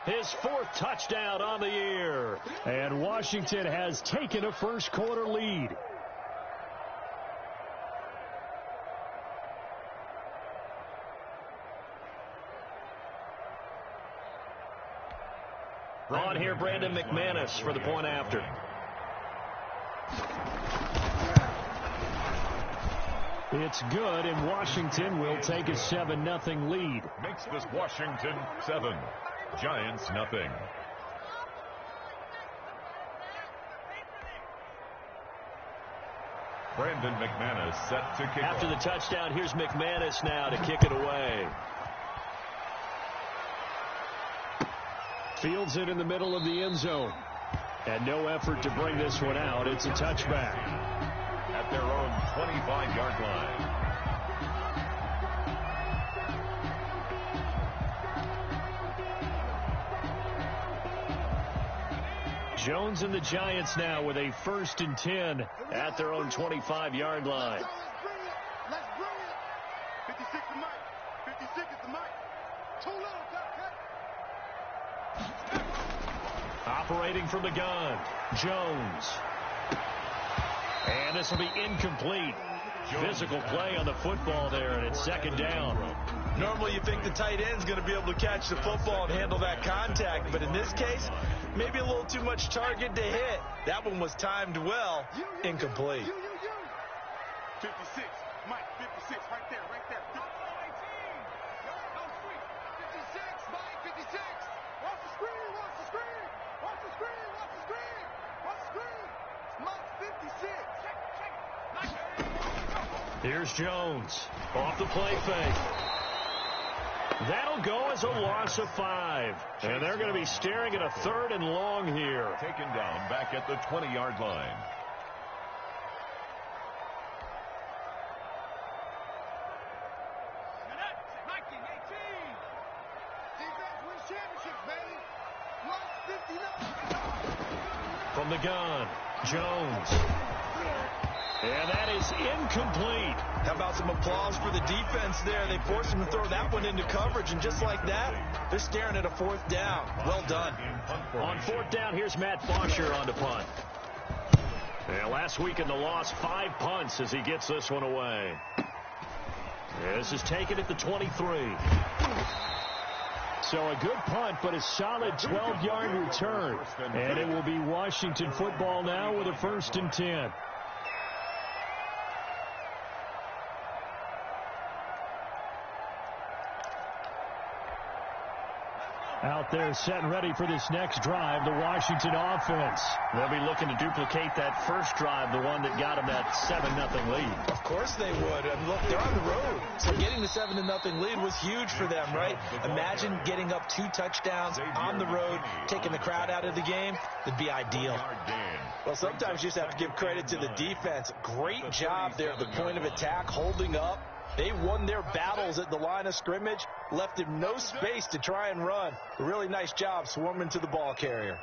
His 4th touchdown on the year. And Washington has taken a first-quarter lead. On here, Brandon McManus for the point after. It's good, and Washington will take a 7-0 lead. Makes this Washington 7, Giants nothing. Brandon McManus set to kick After off. the touchdown, here's McManus now to kick it away. Fields it in the middle of the end zone. And no effort to bring this one out. It's a touchback. At their own 25-yard line. Jones and the Giants now with a 1st and 10 at their own 25-yard line. Let's bring it. 56 is Mike. 56 is the Mike. Too little. Operating from the gun, Jones. And this will be incomplete. Physical play on the football there, and it's 2nd down. Normally you think the tight end's going to be able to catch the football and handle that contact, but in this case, maybe a little too much target to hit. That one was timed well, incomplete. 56, Mike, 56, right there, right there. 56, Mike, 56. Watch the screen, watch the screen. Watch the screen, watch the screen. Watch the screen. It's Mike, 56. Here's Jones off the play fake. That'll go as a loss of 5. And they're going to be staring at a 3rd and long here. Taken down back at the 20-yard line. From the gun, Jones. And that is incomplete. How about some applause for the defense there? They forced him to throw that one into coverage, and just like that, they're staring at a 4th down. Well done. On 4th down, here's Matt Fosher on the punt. And last week in the loss, 5 punts as he gets this one away. This is taken at the 23. So a good punt, but a solid 12-yard return. And it will be Washington football now with a 1st and 10. Out there set and ready for this next drive, the Washington offense. They'll be looking to duplicate that first drive, the one that got them that 7-0 lead. Of course they would. And look, they're on the road. So getting the 7-0 lead was huge for them, right? Imagine getting up 2 touchdowns on the road, taking the crowd out of the game. It'd be ideal. Well, sometimes you just have to give credit to the defense. Great job there at the point of attack, holding up. They won their battles at the line of scrimmage, left him no space to try and run. A really nice job swarming to the ball carrier.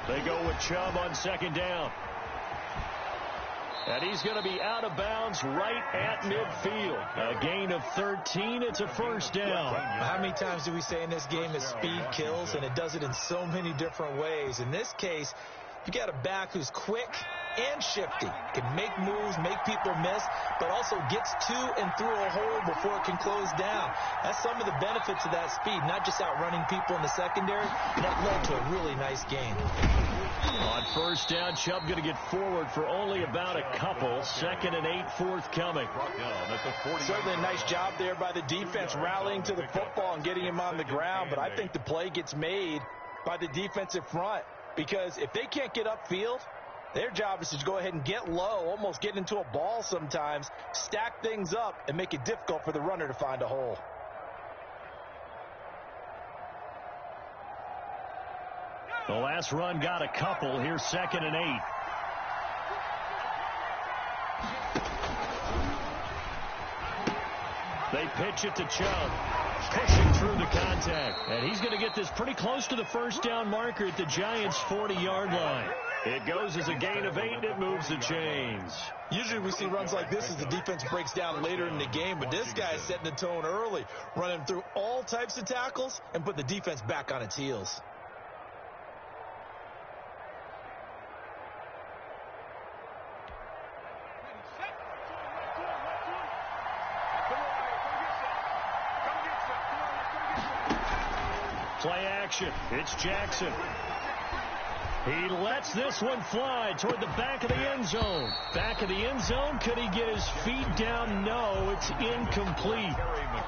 They go with Chubb on 2nd down. And he's going to be out of bounds right at midfield. A gain of 13. It's a 1st down. How many times do we say in this game that speed kills, and it does it in so many different ways? In this case, you got a back who's quick and shifty, can make moves, make people miss, but also gets to and through a hole before it can close down. That's some of the benefits of that speed, not just outrunning people in the secondary. And that led to a really nice game. On 1st down, Chubb going to get forward for only about a couple. 2nd and 8 forthcoming. Certainly a nice job there by the defense rallying to the football and getting him on the ground, but I think the play gets made by the defensive front, because if they can't get upfield, their job is to go ahead and get low, almost get into a ball sometimes, stack things up, and make it difficult for the runner to find a hole. The last run got a couple. Here's 2nd and 8. They pitch it to Chubb, pushing through the contact. And he's going to get this pretty close to the first down marker at the Giants' 40-yard line. It goes as a gain of 8, and it moves the chains. Usually we see runs like this as the defense breaks down later in the game, but this guy is setting the tone early, running through all types of tackles and put the defense back on its heels. Play action. It's Jackson. He lets this one fly toward the back of the end zone. Back of the end zone. Could he get his feet down? No, it's incomplete.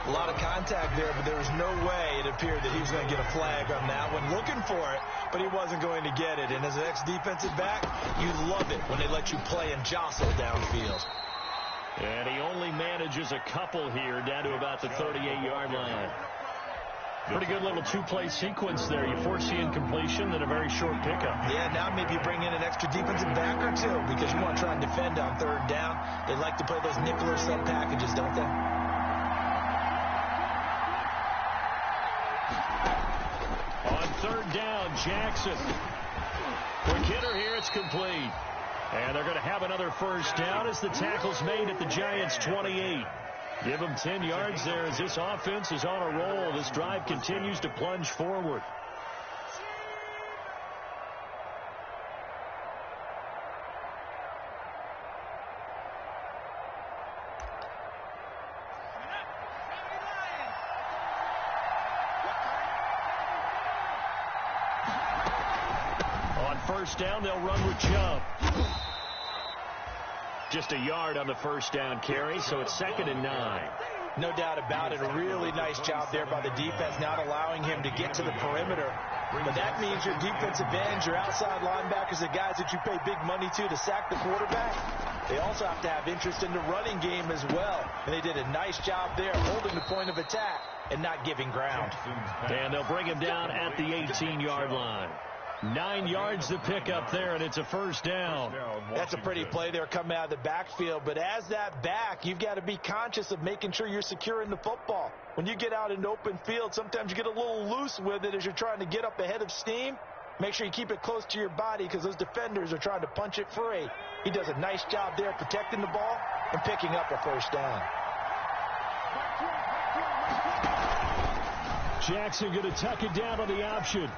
A lot of contact there, but there was no way it appeared that he was going to get a flag on that one. Looking for it, but he wasn't going to get it. And as an ex-defensive back, you love it when they let you play and jostle downfield. And he only manages a couple here down to about the 38-yard line. Pretty good little two-play sequence there. You force the incompletion, then a very short pickup. Yeah, now maybe you bring in an extra defensive back or two because you want to try and defend on third down. They like to play those nickel or sub packages, don't they? On third down, Jackson. Quick hitter here, it's complete. And they're going to have another first down as the tackle's made at the Giants' 28. Give them 10 yards there as this offense is on a roll. This drive continues to plunge forward. On first down, they'll run with Chubb. Just a yard on the first down carry, so it's 2nd and 9. No doubt about it. A really nice job there by the defense, not allowing him to get to the perimeter. But that means your defensive ends, your outside linebackers, the guys that you pay big money to sack the quarterback, they also have to have interest in the running game as well. And they did a nice job there, holding the point of attack and not giving ground. And they'll bring him down at the 18-yard line. 9 yards to pick up there, and it's a first down. That's a pretty play there coming out of the backfield. But as that back, you've got to be conscious of making sure you're securing the football. When you get out in open field, sometimes you get a little loose with it as you're trying to get up ahead of steam. Make sure you keep it close to your body because those defenders are trying to punch it free. He does a nice job there protecting the ball and picking up a first down. Jackson going to tuck it down on the option.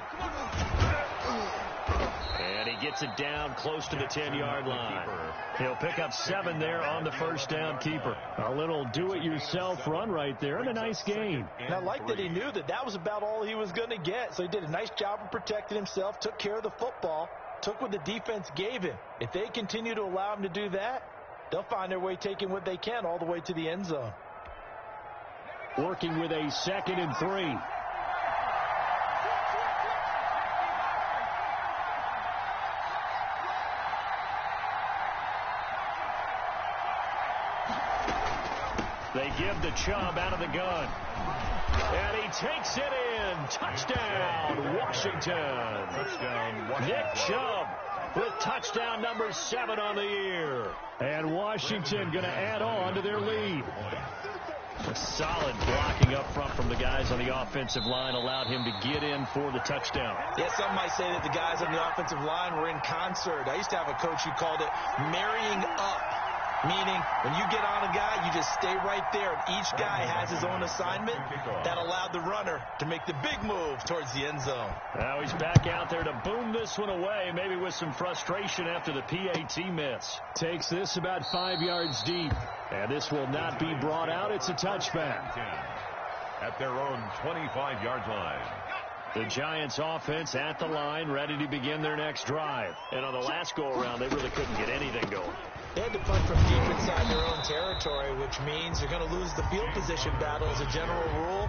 And he gets it down close to the 10-yard line. He'll pick up 7 there on the first down keeper. A little do-it-yourself run right there and a nice gain. And I like that he knew that that was about all he was going to get. So he did a nice job of protecting himself, took care of the football, took what the defense gave him. If they continue to allow him to do that, they'll find their way taking what they can all the way to the end zone. Working with a 2nd and 3. They give the Chubb out of the gun. And he takes it in. Touchdown, Washington. Nick Chubb with touchdown number 7 on the year. And Washington going to add on to their lead. A solid blocking up front from the guys on the offensive line allowed him to get in for the touchdown. Yeah, some might say that the guys on the offensive line were in concert. I used to have a coach who called it marrying up. Meaning, when you get on a guy, you just stay right there. And each guy has his own assignment that allowed the runner to make the big move towards the end zone. Now he's back out there to boom this one away, maybe with some frustration after the PAT miss. Takes this about 5 yards deep. And this will not be brought out. It's a touchback. At their own 25-yard line. The Giants offense at the line, ready to begin their next drive. And on the last go-around, they really couldn't get anything going. They had to punt from deep inside their own territory, which means you're going to lose the field position battle as a general rule.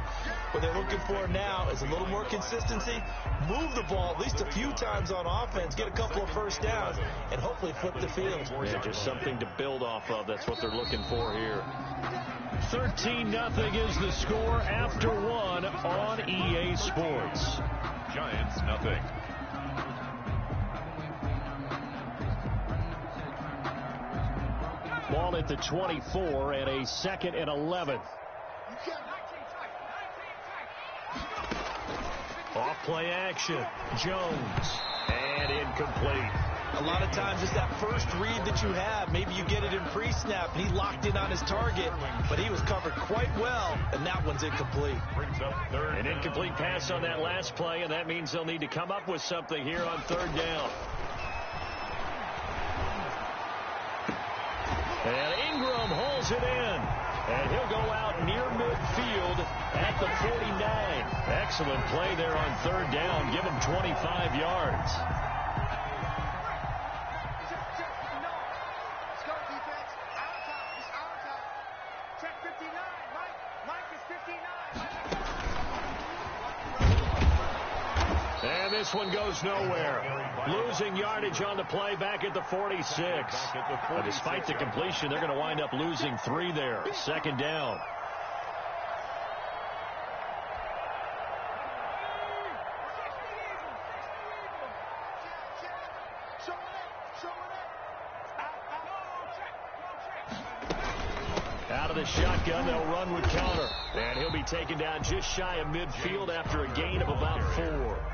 What they're looking for now is a little more consistency, move the ball at least a few times on offense, get a couple of first downs, and hopefully flip the field. Yeah, just something to build off of. That's what they're looking for here. 13-0 is the score after 1 on EA Sports. Giants nothing. Ball at the 24 and a 2nd and 11. Off play action. Jones. And incomplete. A lot of times it's that first read that you have. Maybe you get it in pre-snap, and he locked in on his target, but he was covered quite well, and that one's incomplete. An incomplete pass on that last play, and that means they'll need to come up with something here on third down. And Ingram hauls it in. And he'll go out near midfield at the 49. Excellent play there on third down. Give him 25 yards. And this one goes nowhere. Losing yardage on the play back at the 46. But despite the completion, they're going to wind up losing 3 there. Second down. Out of the shotgun, they'll run with counter. And he'll be taken down just shy of midfield after a gain of about 4.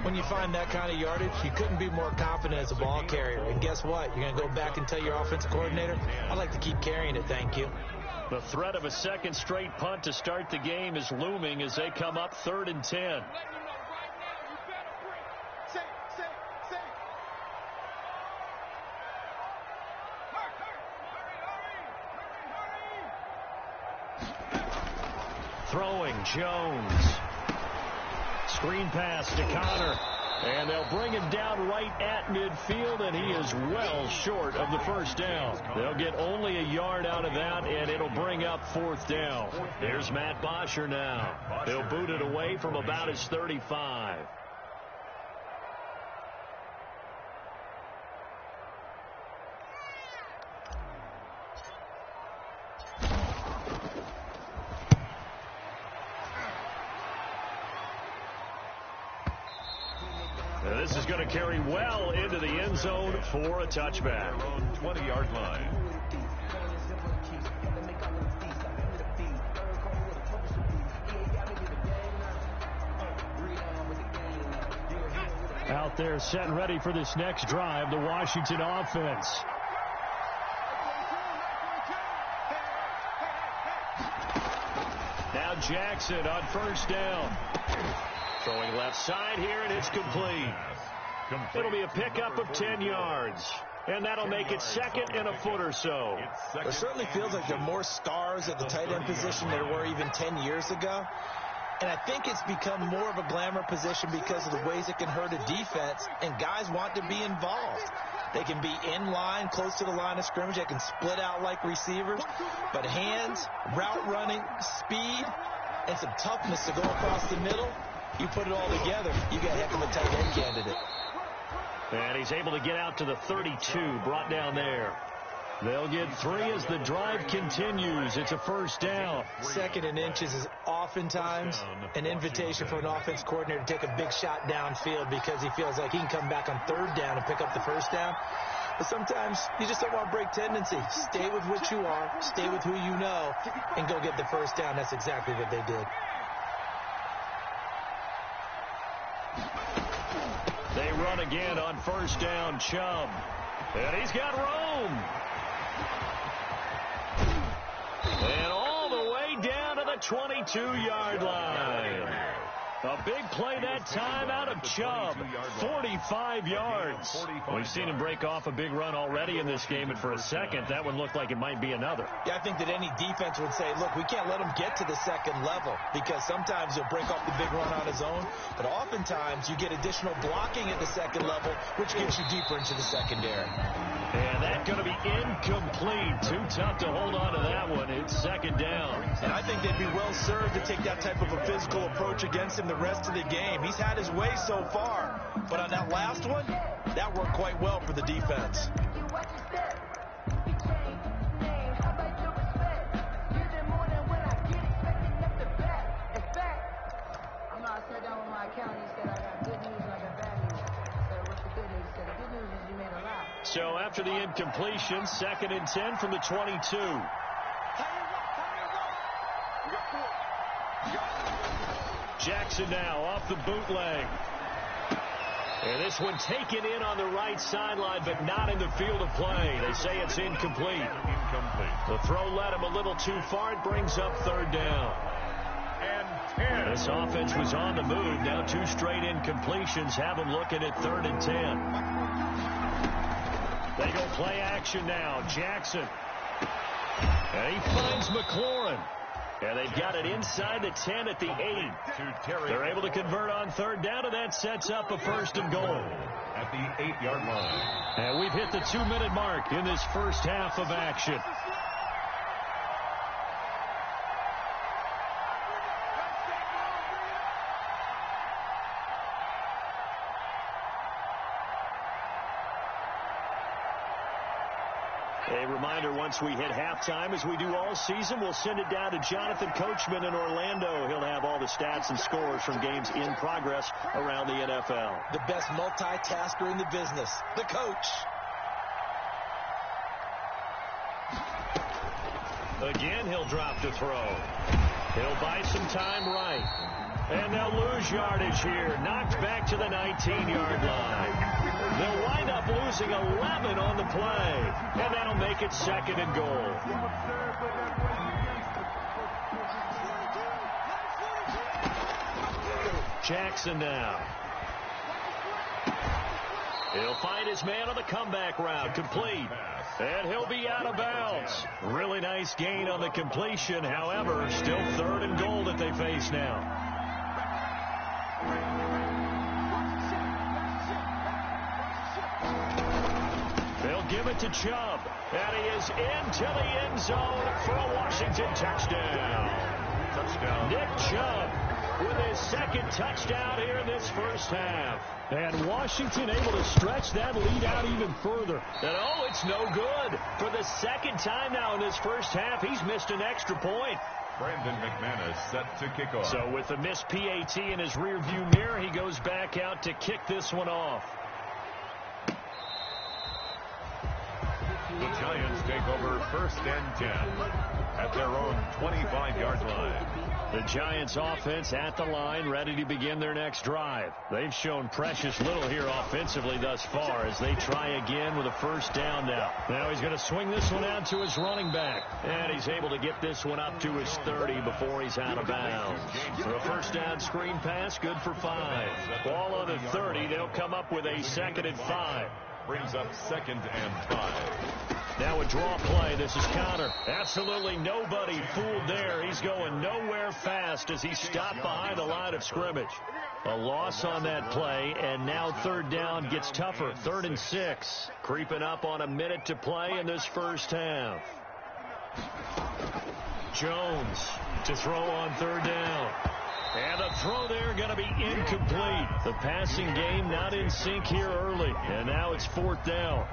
When you find that kind of yardage, you couldn't be more confident as a ball carrier. And guess what? You're going to go back and tell your offensive coordinator, I'd like to keep carrying it, thank you. The threat of a second straight punt to start the game is looming as they come up 3rd and 10. Throwing, Jones. Screen pass to Connor. And they'll bring him down right at midfield, and he is well short of the first down. They'll get only a yard out of that, and it'll bring up 4th down. Here's Matt Bosher now. He'll boot it away from about his 35. This is going to carry well into the end zone for a touchback. 20-yard line. Out there set and ready for this next drive, the Washington offense. Now Jackson on first down. Throwing left side here, and it's complete. It'll be a pickup of 10 yards. And that'll make it 2nd and a foot or so. It certainly feels like there are more stars at the tight end position than there were even 10 years ago. And I think it's become more of a glamour position because of the ways it can hurt a defense, and guys want to be involved. They can be in line, close to the line of scrimmage. They can split out like receivers. But hands, route running, speed, and some toughness to go across the middle, you put it all together, you got a heck of a tight end candidate. And he's able to get out to the 32, brought down there. They'll get 3 as the drive continues. It's a first down. 2nd and inches is oftentimes an invitation for an offense coordinator to take a big shot downfield because he feels like he can come back on 3rd down and pick up the first down. But sometimes you just don't want to break tendency. Stay with what you are, stay with who you know, and go get the first down. That's exactly what they did. They run again on first down, Chubb. And he's got room. And all the way down to the 22-yard line. A big play that time out of Chubb. 45 yards. We've seen him break off a big run already in this game, and for a second, that one looked like it might be another. Yeah, I think that any defense would say, look, we can't let him get to the 2nd level because sometimes he'll break off the big run on his own, but oftentimes you get additional blocking at the 2nd level, which gets you deeper into the secondary. And that's going to be incomplete. Too tough to hold on to that one. It's 2nd down. And I think they'd be well served to take that type of a physical approach against him the rest of the game. He's had his way so far, but on that last one, that worked quite well for the defense. So after the incompletion, 2nd and 10 from the 22. Jackson now off the bootleg. And this one taken in on the right sideline, but not in the field of play. They say it's incomplete. The throw led him a little too far. It brings up third down. And this offense was on the move. Now 2 straight incompletions have them looking at 3rd and 10. They go play action now. Jackson. And he finds McLaurin. And they've got it inside the 10 at the 8. They're able to convert on 3rd down, and that sets up a 1st and goal. At the 8-yard line. And we've hit the 2-minute mark in this first half of action. A reminder, once we hit halftime, as we do all season, we'll send it down to Jonathan Coachman in Orlando. He'll have all the stats and scores from games in progress around the NFL. The best multitasker in the business, the coach. Again, he'll drop to throw. He'll buy some time right. And they'll lose yardage here. Knocked back to the 19-yard line. They'll wind up losing 11 on the play. And that'll make it 2nd and goal. Jackson now. He'll find his man on the comeback route. Complete. And he'll be out of bounds. Really nice gain on the completion. However, still 3rd and goal that they face now. They'll give it to Chubb. And he is into the end zone for a Washington touchdown. Nick Chubb with his 2nd touchdown here in this first half. And Washington able to stretch that lead out even further. And oh, it's no good. For the 2nd time now in this first half, he's missed an extra point. Brandon McManus set to kick off. So with the missed PAT in his rearview mirror, he goes back out to kick this one off. The Giants take over 1st and 10 at their own 25-yard line. The Giants offense at the line, ready to begin their next drive. They've shown precious little here offensively thus far as they try again with a 1st down now. Now he's going to swing this one out to his running back. And he's able to get this one up to his 30 before he's out of bounds. So a 1st down screen pass, good for 5. Ball on the 30, they'll come up with a 2nd and 5. Brings up 2nd and 5. Now a draw play. This is Connor. Absolutely nobody fooled there. He's going nowhere fast as he stopped behind the line of scrimmage. A loss on that play, and now 3rd down gets tougher. 3rd and 6. Creeping up on a minute to play in this first half. Jones to throw on 3rd down. And the throw there going to be incomplete. The passing game not in sync here early. And now it's 4th down.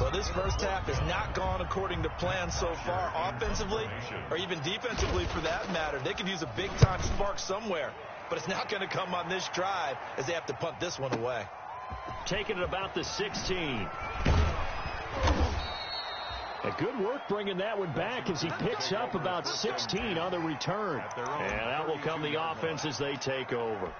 Well, this first half has not gone according to plan so far offensively or even defensively for that matter. They could use a big-time spark somewhere, but it's not going to come on this drive as they have to punt this one away. Taking it about the 16. A good work bringing that one back as he picks up about 16 on the return. And out will come the offense as they take over.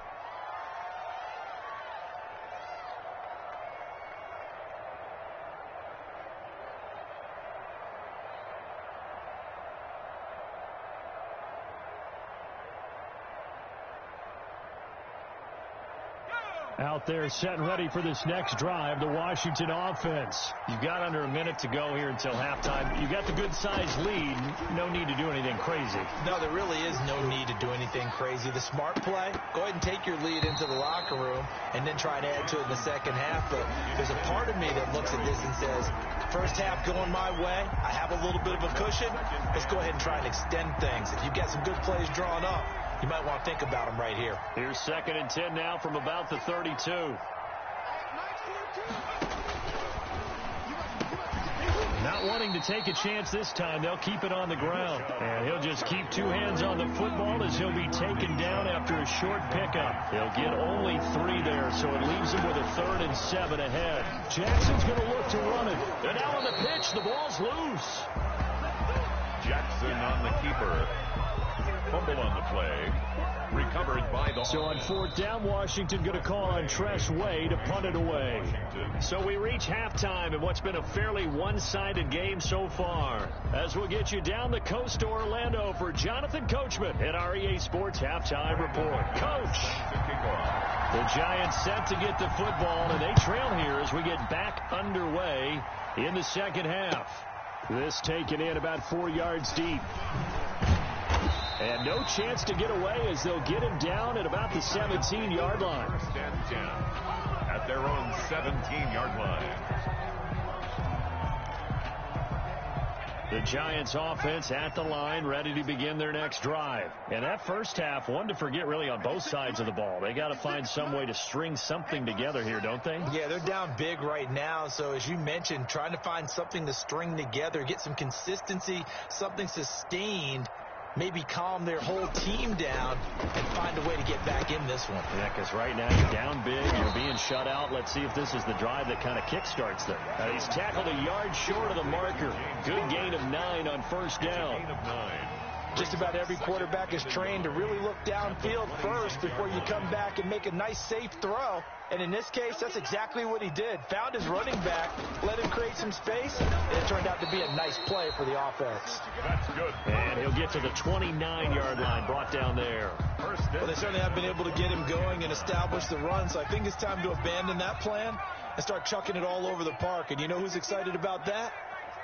Out there set and ready for this next drive, the Washington offense. You've got under a minute to go here until halftime. You've got the good-sized lead. No need to do anything crazy. No, there really is no need to do anything crazy. The smart play, go ahead and take your lead into the locker room and then try to add to it in the second half. But there's a part of me that looks at this and says, first half going my way, I have a little bit of a cushion. Let's go ahead and try and extend things. If you've got some good plays drawn up, you might want to think about them right here. Here's 2nd and 10 now from about the 32. Not wanting to take a chance this time, they'll keep it on the ground. And he'll just keep 2 hands on the football as he'll be taken down after a short pickup. He'll get only 3 there, so it leaves him with a 3rd and 7 ahead. Jackson's going to look to run it. And now on the pitch, the ball's loose. Jackson on the keeper. fumble on the play. Recovered by the... So on fourth down, Washington going to call on Tress Way to punt it away. So we reach halftime in what's been a fairly one-sided game so far. As we'll get you down the coast to Orlando for Jonathan Coachman at our EA Sports Halftime Report. Coach! The Giants set to get the football, and they trail here as we get back underway in the second half. This taken in about 4 yards deep. And no chance to get away as they'll get him down at about the 17-yard line. First and 10 at their own 17-yard line. The Giants offense at the line, ready to begin their next drive. And that first half, one to forget really on both sides of the ball. They got to find some way to string something together here, don't they? Yeah, they're down big right now. So as you mentioned, trying to find something to string together, get some consistency, something sustained, maybe calm their whole team down and find a way to get back in this one. Yeah, because right now you're down big, you're being shut out. Let's see if this is the drive that kind of kickstarts them. He's tackled a yard short of the marker. Good gain of 9 on first down. Gain of 9. Just about every quarterback is trained to really look downfield first before you come back and make a nice, safe throw. And in this case, that's exactly what he did. Found his running back, let him create some space, and it turned out to be a nice play for the offense. That's good. And he'll get to the 29-yard line, brought down there. Well, they certainly have been able to get him going and establish the run, so I think it's time to abandon that plan and start chucking it all over the park. And you know who's excited about that?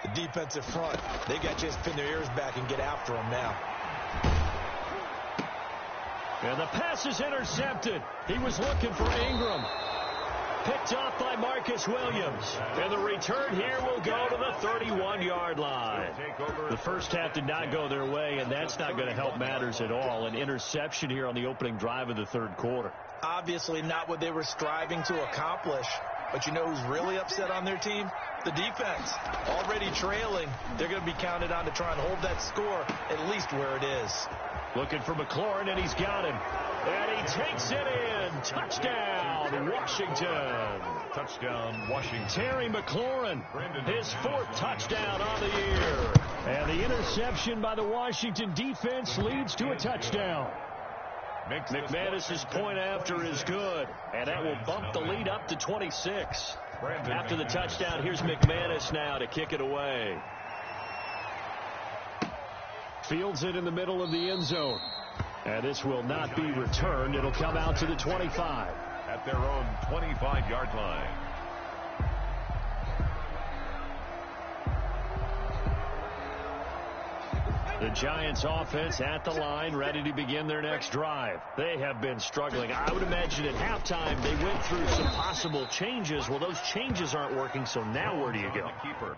The defensive front. They got to just pin their ears back and get after him now. And the pass is intercepted. He was looking for Ingram. Picked off by Marcus Williams. And the return here will go to the 31-yard line. The first half did not go their way, and that's not going to help matters at all. An interception here on the opening drive of the third quarter. Obviously not what they were striving to accomplish. But you know who's really upset on their team? The defense. Already trailing. They're going to be counted on to try and hold that score at least where it is. Looking for McLaurin, and he's got him. And he takes it in. Touchdown, Washington. Touchdown, Washington. Terry McLaurin, his fourth touchdown on the year. And the interception by the Washington defense leads to a touchdown. McManus's point after is good, and that will bump the lead up to 26. After the touchdown, here's McManus now to kick it away. Fields it in the middle of the end zone. And this will not be returned. It'll come out to the 25. At their own 25-yard line. The Giants offense at the line, ready to begin their next drive. They have been struggling. I would imagine at halftime they went through some possible changes. Well, those changes aren't working, so now where do you go? Keeper.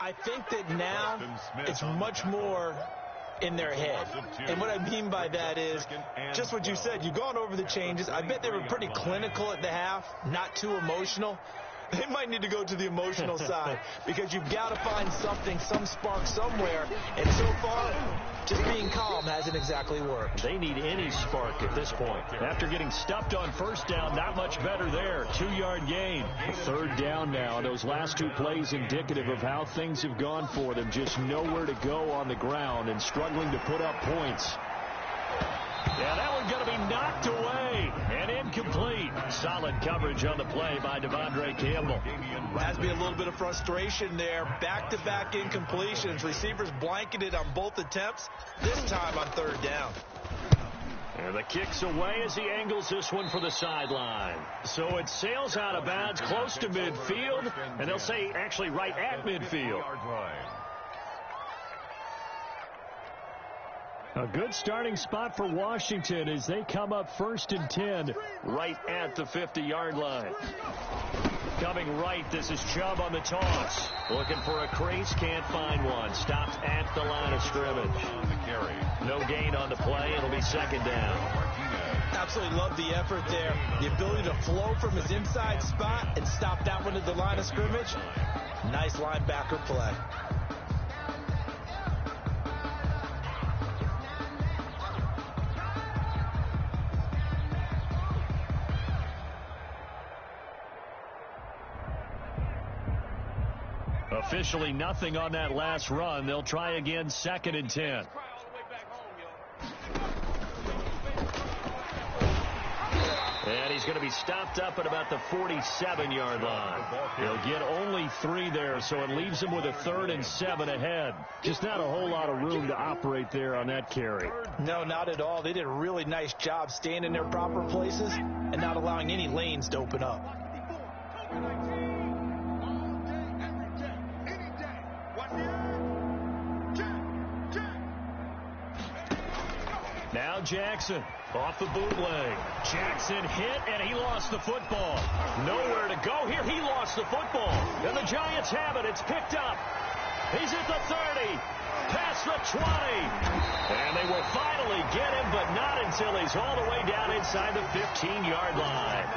I think that now it's much more in their head. And what I mean by that is just what you said. You've gone over the changes. I bet they were pretty clinical at the half, not too emotional. They might need to go to the emotional side because you've got to find something, some spark somewhere. And so far, just being calm hasn't exactly worked. They need any spark at this point. After getting stuffed on first down, not much better there. 2-yard gain. Third down now. Those last two plays indicative of how things have gone for them. Just nowhere to go on the ground and struggling to put up points. Yeah, that one's going to be knocked away and incomplete. Solid coverage on the play by Devondre Campbell. Has to be a little bit of frustration there. Back-to-back incompletions. Receivers blanketed on both attempts, this time on third down. And the kick's away as he angles this one for the sideline. So it sails out of bounds close to midfield, and they'll say actually right at midfield. A good starting spot for Washington as they come up 1st and 10 right at the 50-yard line. Coming right, this is Chubb on the toss. Looking for a crease, can't find one. Stopped at the line of scrimmage. No gain on the play. It'll be second down. Absolutely love the effort there. The ability to flow from his inside spot and stop that one at the line of scrimmage. Nice linebacker play. Officially nothing on that last run. They'll try again, 2nd and 10. And he's going to be stopped up at about the 47-yard line. He'll get only 3 there, so it leaves him with a 3rd and 7 ahead. Just not a whole lot of room to operate there on that carry. No, not at all. They did a really nice job staying in their proper places and not allowing any lanes to open up. Now Jackson off the bootleg. Jackson hit, and he lost the football. Nowhere to go here. He lost the football. And the Giants have it. It's picked up. He's at the 30. Past the 20. And they will finally get him, but not until he's all the way down inside the 15-yard line.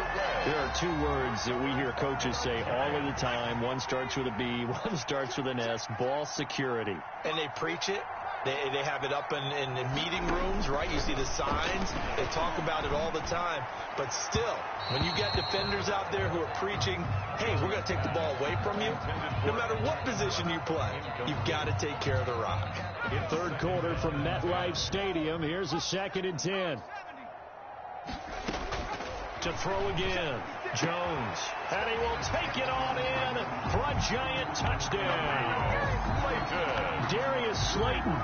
There are 2 words that we hear coaches say all of the time. One starts with a B, one starts with an S. Ball security. And they preach it. They have it up in meeting rooms, right? You see the signs. They talk about it all the time. But still, when you get defenders out there who are preaching, hey, we're going to take the ball away from you, no matter what position you play, you've got to take care of the rock. In 3rd quarter from MetLife Stadium, here's a 2nd and 10. To throw again, Jones. And he will take it on in for a Giant touchdown. Darius Slayton,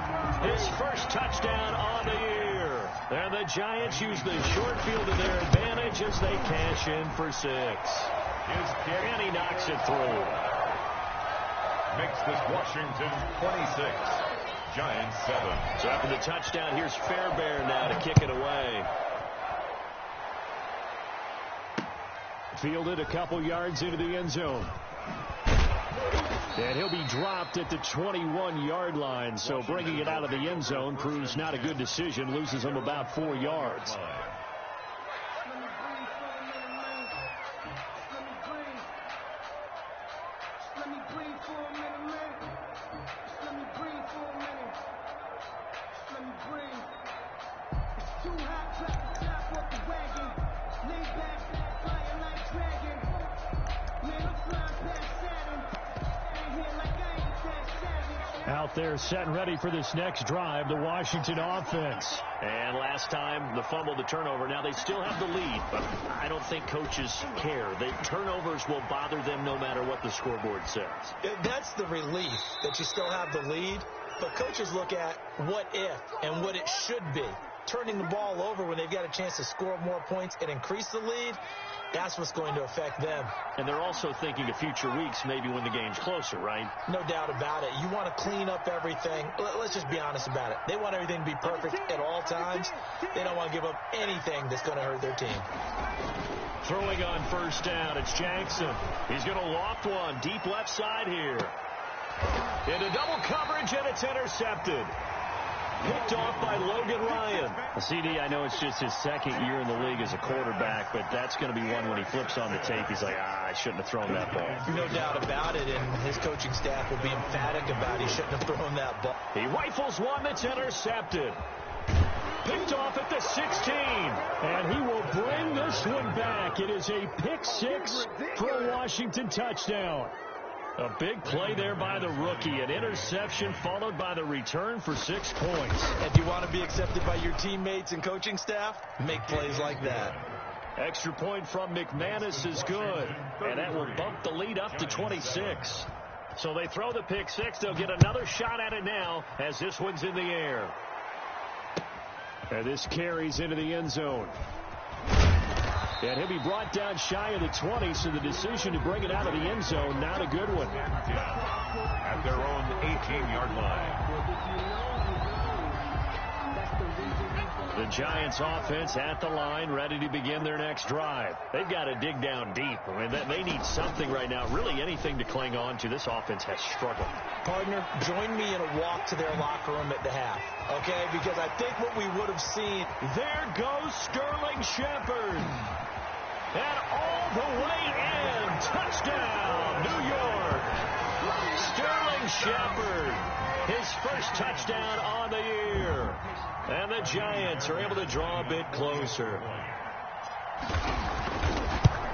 his first touchdown on the year. And the Giants use the short field to their advantage as they cash in for 6. And he knocks it through. Makes this Washington 26. Giants 7. So after the touchdown, here's Fairbairn now to kick it away. Fielded a couple yards into the end zone. And he'll be dropped at the 21-yard line. So bringing it out of the end zone proves not a good decision. Loses him about 4 yards. Out there set and ready for this next drive, the Washington offense. And last time, the fumble, the turnover. Now they still have the lead, but I don't think coaches care. The turnovers will bother them no matter what the scoreboard says. That's the relief that you still have the lead, but coaches look at what if and what it should be. Turning the ball over when they've got a chance to score more points and increase the lead, that's what's going to affect them. And they're also thinking of future weeks, maybe when the game's closer, right? No doubt about it. You want to clean up everything. Let's just be honest about it. They want everything to be perfect at all times. They don't want to give up anything that's going to hurt their team. Throwing on first down, it's Jackson. He's going to loft one deep left side here. Into double coverage, and it's intercepted. Picked off by Logan Ryan. CD, I know it's just his 2nd year in the league as a quarterback, but that's going to be one when he flips on the tape. He's like, I shouldn't have thrown that ball. No doubt about it, and his coaching staff will be emphatic about he shouldn't have thrown that ball. He rifles one that's intercepted. Picked off at the 16, and he will bring this one back. It is a pick 6 for a Washington touchdown. A big play there by the rookie. An interception followed by the return for 6 points. If you want to be accepted by your teammates and coaching staff, make plays like that. Extra point from McManus is good. And that will bump the lead up to 26. So they throw the pick 6. They'll get another shot at it now as this one's in the air. And this carries into the end zone. And he'll be brought down shy of the 20, so the decision to bring it out of the end zone, not a good one. At their own 18-yard line. The Giants offense at the line, ready to begin their next drive. They've got to dig down deep. I mean, they need something right now, really anything to cling on to. This offense has struggled. Partner, join me in a walk to their locker room at the half, okay? Because I think what we would have seen. There goes Sterling Shepard. And all the way in. Touchdown, New York. Sterling Shepard, his first touchdown on the year. And the Giants are able to draw a bit closer.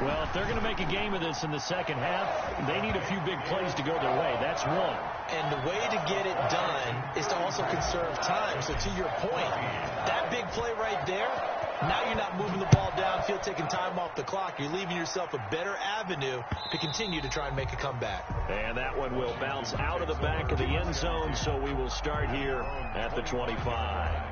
Well, if they're going to make a game of this in the second half, they need a few big plays to go their way. That's one. And the way to get it done is to also conserve time. So to your point, that big play right there, now you're not moving the ball downfield, taking time off the clock. You're leaving yourself a better avenue to continue to try and make a comeback. And that one will bounce out of the back of the end zone, so we will start here at the 25.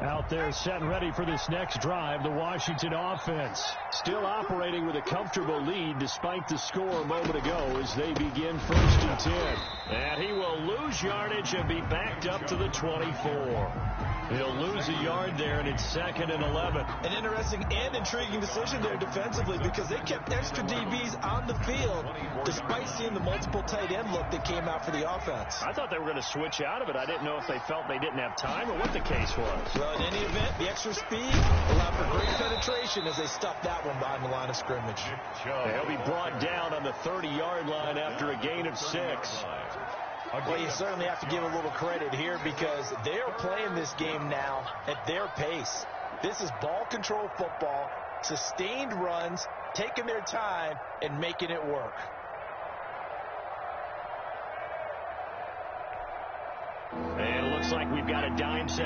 Out there set and ready for this next drive, the Washington offense. Still operating with a comfortable lead despite the score a moment ago as they begin 1st and 10. And he will lose yardage and be backed up to the 24. He'll lose a yard there, and it's 2nd and 11. An interesting and intriguing decision there defensively because they kept extra DBs on the field despite seeing the multiple tight end look that came out for the offense. I thought they were going to switch out of it. I didn't know if they felt they didn't have time or what the case was. Well, in any event, the extra speed allowed for great penetration as they stuffed that one behind the line of scrimmage. They'll be brought down on the 30-yard line after a gain of 6. Well, you certainly have to give a little credit here because they're playing this game now at their pace. This is ball control football, sustained runs, taking their time, and making it work. And it looks like we've got a dime set.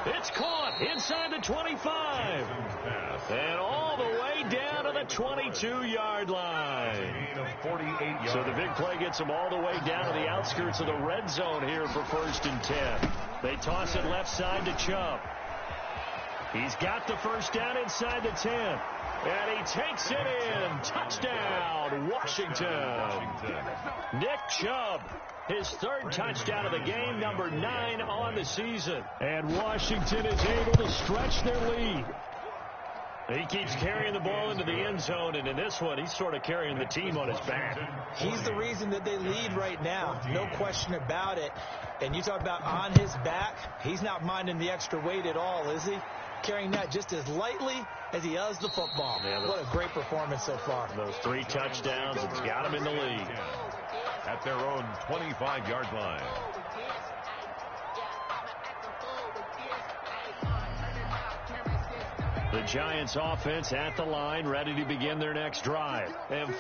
It's caught inside the 25. And all the way down to the 22-yard line. So the big play gets them all the way down to the outskirts of the red zone here for 1st and 10. They toss it left side to Chubb. He's got the first down inside the 10. And he takes it in. Touchdown, Washington. Nick Chubb, his 3rd touchdown of the game, number 9 on the season. And Washington is able to stretch their lead. He keeps carrying the ball into the end zone, and in this one, he's sort of carrying the team on his back. He's the reason that they lead right now, no question about it. And you talk about on his back, he's not minding the extra weight at all, is he? Carrying that just as lightly as he does the football. Yeah, what a great performance so far. Those 3 touchdowns, it's got him in the lead. At their own 25-yard line. The Giants offense at the line, ready to begin their next drive. And